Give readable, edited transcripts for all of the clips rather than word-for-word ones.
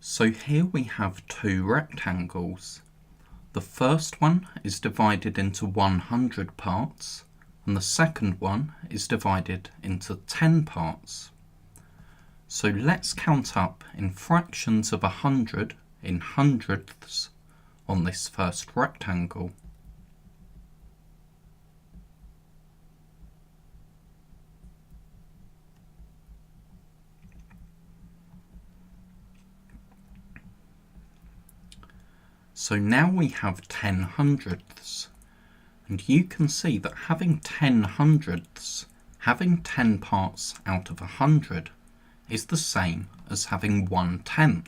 So here we have two rectangles. The first one is divided into 100 parts, and the second one is divided into 10 parts. So let's count up in fractions of 100 in hundredths on this first rectangle. So now we have 10 hundredths, and you can see that having 10 hundredths, having 10 parts out of 100, is the same as having 1/10.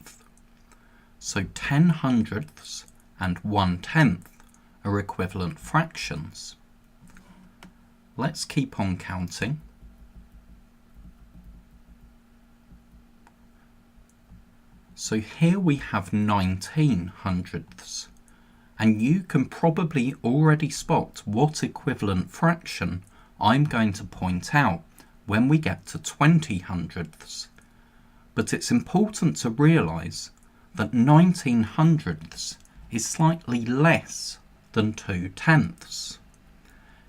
So 10 hundredths and 1/10 are equivalent fractions. Let's keep on counting. So here we have 19 hundredths, and you can probably already spot what equivalent fraction I'm going to point out when we get to 20 hundredths. But it's important to realise that 19 hundredths is slightly less than 2/10.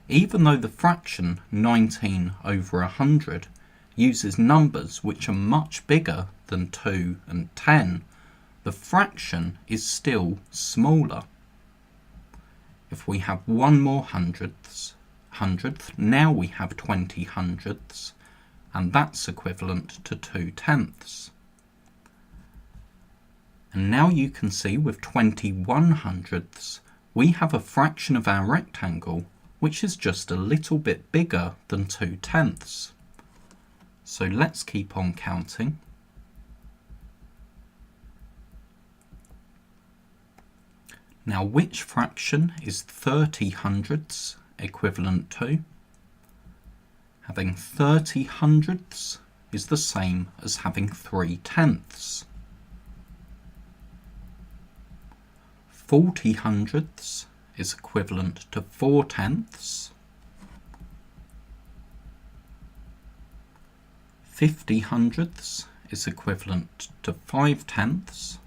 Even though the fraction 19 over 100 uses numbers which are much bigger than 2 and 10, the fraction is still smaller. If we have one more hundredth, now we have 20 hundredths, and that's equivalent to 2/10. And now you can see with 21 hundredths, we have a fraction of our rectangle which is just a little bit bigger than 2/10. So let's keep on counting. Now which fraction is 30 hundredths equivalent to? Having 30 hundredths is the same as having 3/10. 40 hundredths is equivalent to 4/10. 50 hundredths is equivalent to 5/10.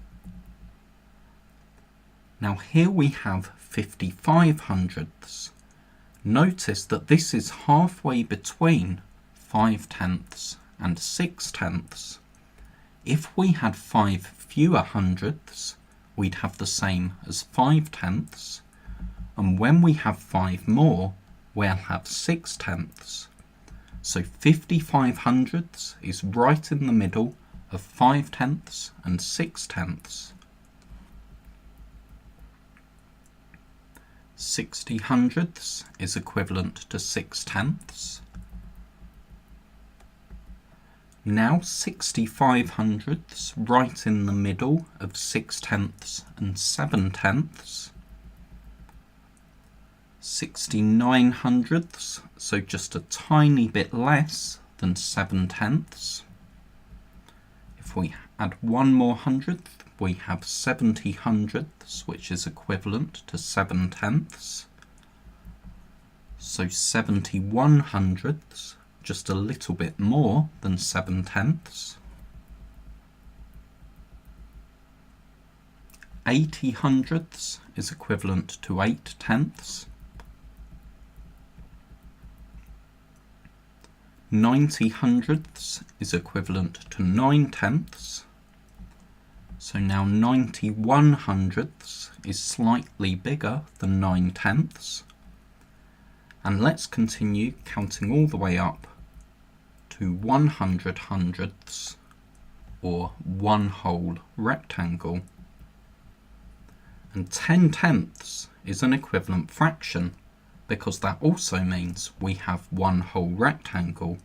Now here we have 55 hundredths. Notice that this is halfway between 5/10 and 6/10. If we had 5 fewer hundredths, we'd have the same as 5/10, and when we have 5 more, we'll have 6/10. So 55 hundredths is right in the middle of 5/10 and 6/10. 60 hundredths is equivalent to 6/10. Now 65 hundredths right in the middle of 6/10 and 7/10. 69 hundredths, so just a tiny bit less than 7/10. If we add one more hundredth, we have 70 hundredths, which is equivalent to 7/10. So 71 hundredths, just a little bit more than 7/10. 80 hundredths is equivalent to 8/10. 90 hundredths is equivalent to 9/10. So now 91 hundredths is slightly bigger than 9/10. And let's continue counting all the way up to 100 hundredths, or one whole rectangle. And 10/10 is an equivalent fraction, because that also means we have one whole rectangle.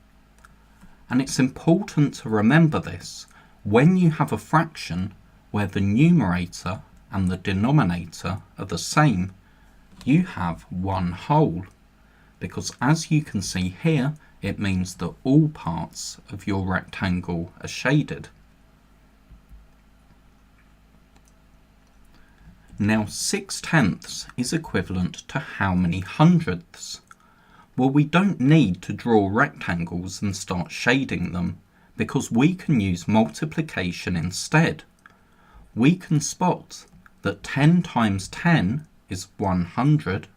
And it's important to remember this when you have a fraction where the numerator and the denominator are the same, you have one whole, because as you can see here, it means that all parts of your rectangle are shaded. Now 6/10 is equivalent to how many hundredths? Well, we don't need to draw rectangles and start shading them, because we can use multiplication instead. we can spot that 10 times 10 is 100,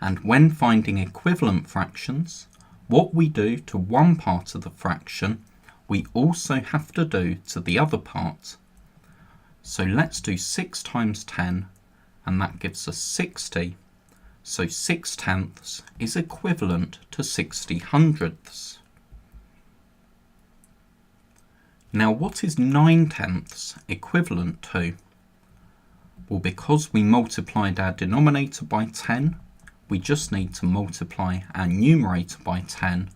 and when finding equivalent fractions, what we do to one part of the fraction, we also have to do to the other part. So let's do 6 times 10, and that gives us 60. So 6/10 is equivalent to 60 hundredths. Now what is 9/10 equivalent to? Well, because we multiplied our denominator by 10, we just need to multiply our numerator by 10,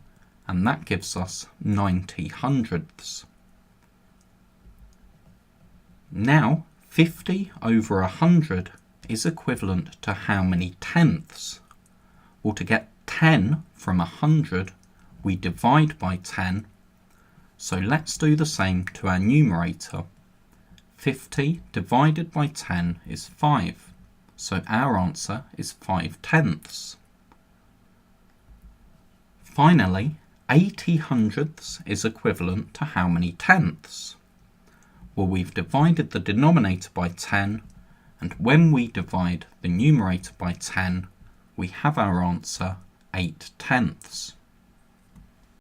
and that gives us 90 hundredths. Now 50 over 100 is equivalent to how many tenths? Well, to get 10 from 100, we divide by 10. So let's do the same to our numerator. 50 divided by 10 is 5. So our answer is 5/10. Finally, 80 hundredths is equivalent to how many tenths? Well, we've divided the denominator by 10, and when we divide the numerator by 10, we have our answer 8/10.